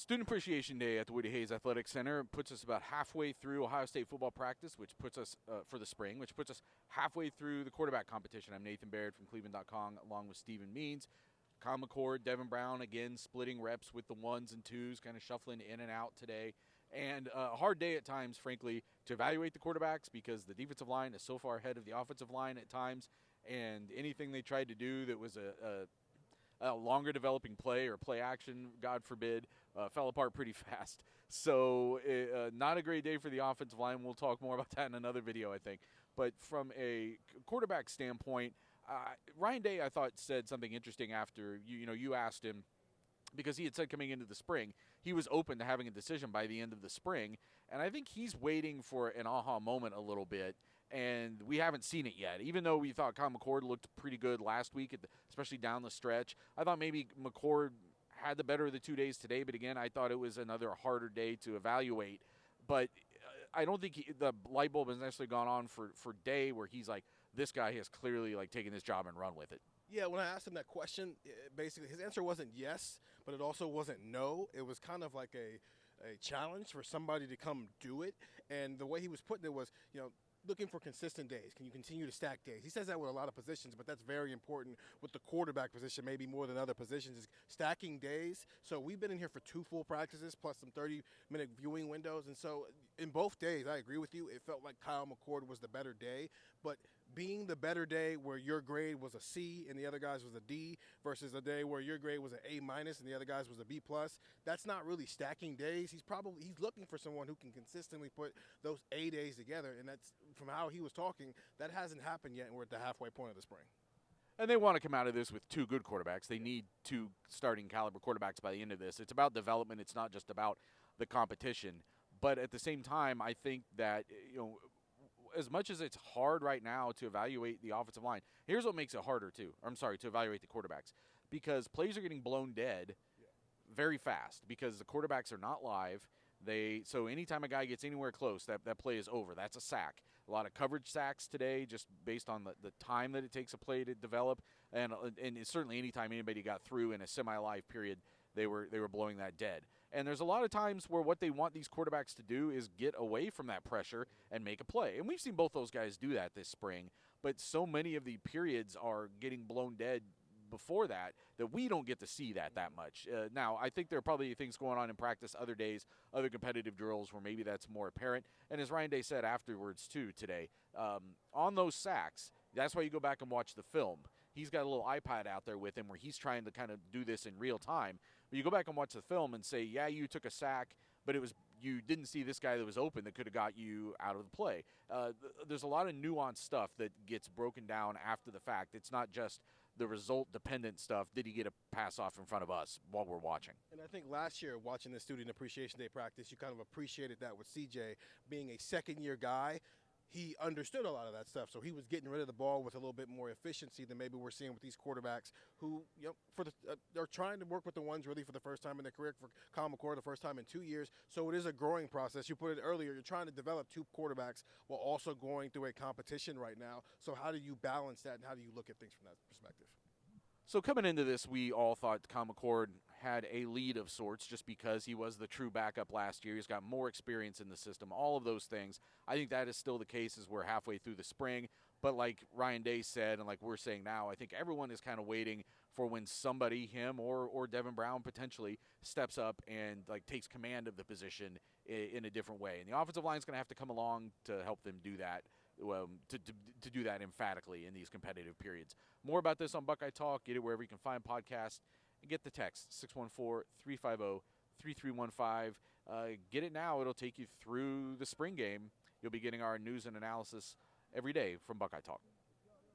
Student Appreciation Day at the Woody Hayes Athletic Center puts us about halfway through Ohio State football practice, which puts us for the spring, which puts us halfway through the quarterback competition. I'm Nathan Baird from cleveland.com along with Stephen Means. Kyle McCord, Devin Brown, again, splitting reps with the ones and twos, kind of shuffling in and out today. And a hard day at times, frankly, to evaluate the quarterbacks because the defensive line is so far ahead of the offensive line at times. And anything they tried to do that was a longer developing play or play action, God forbid, fell apart pretty fast. So not a great day for the offensive line. We'll talk more about that in another video, I think. But from a quarterback standpoint, Ryan Day, I thought, said something interesting after you asked him, because he had said coming into the spring he was open to having a decision by the end of the spring. And I think he's waiting for an aha moment a little bit, and we haven't seen it yet. Even though we thought Kyle McCord looked pretty good last week, especially down the stretch, I thought maybe McCord had the better of the 2 days today. But again, I thought it was another harder day to evaluate. But I don't think the light bulb has necessarily gone on for Day where he's like, this guy has clearly taken this job and run with it. Yeah, when I asked him that question, basically his answer wasn't yes, but it also wasn't no. It was kind of like a challenge for somebody to come do it. And the way he was putting it was, looking for consistent days. Can you continue to stack days? He says that with a lot of positions, but that's very important with the quarterback position, maybe more than other positions, is stacking days. So we've been in here for 2 full practices plus some 30-minute viewing windows. And so in both days, I agree with you, it felt like Kyle McCord was the better day. But being the better day where your grade was a C and the other guys was a D versus a day where your grade was an A- and the other guys was a B+, that's not really stacking days. He's looking for someone who can consistently put those A days together, and that's, from how he was talking, that hasn't happened yet, and we're at the halfway point of the spring. And they want to come out of this with 2 good quarterbacks. They need 2 starting caliber quarterbacks by the end of this. It's about development. It's not just about the competition. But at the same time, I think that, as much as it's hard right now to evaluate the offensive line, here's what makes it harder, to evaluate the quarterbacks. Because plays are getting blown dead very fast because the quarterbacks are not live. So anytime a guy gets anywhere close, that play is over. That's a sack. A lot of coverage sacks today just based on the time that it takes a play to develop. And certainly anytime anybody got through in a semi-live period, they were blowing that dead. And there's a lot of times where what they want these quarterbacks to do is get away from that pressure and make a play. And we've seen both those guys do that this spring. But so many of the periods are getting blown dead before that we don't get to see that much. Now, I think there are probably things going on in practice other days, other competitive drills where maybe that's more apparent. And as Ryan Day said afterwards, too, today, on those sacks, that's why you go back and watch the film. He's got a little iPad out there with him where he's trying to kind of do this in real time. But you go back and watch the film and say, yeah, you took a sack, but you didn't see this guy that was open that could have got you out of the play. There's a lot of nuanced stuff that gets broken down after the fact. It's not just the result-dependent stuff. Did he get a pass off in front of us while we're watching? And I think last year, watching the Student Appreciation Day practice, you kind of appreciated that with CJ being a second-year guy. He understood a lot of that stuff, so he was getting rid of the ball with a little bit more efficiency than maybe we're seeing with these quarterbacks who, they're trying to work with the ones really for the first time in their career. For Kyle McCord, the first time in 2 years. So it is a growing process. You put it earlier, you're trying to develop 2 quarterbacks while also going through a competition right now. So how do you balance that, and how do you look at things from that perspective? So coming into this, we all thought Kyle McCord had a lead of sorts just because he was the true backup last year. He's got more experience in the system, all of those things. I think that is still the case as we're halfway through the spring. But like Ryan Day said, and like we're saying now, I think everyone is kind of waiting for when somebody, him or Devin Brown potentially, steps up and takes command of the position in a different way. And the offensive line is going to have to come along to help them do that. To do that emphatically in these competitive periods. More about this on Buckeye Talk. Get it wherever you can find podcasts. And get the text, 614-350-3315. Get it now. It'll take you through the spring game. You'll be getting our news and analysis every day from Buckeye Talk.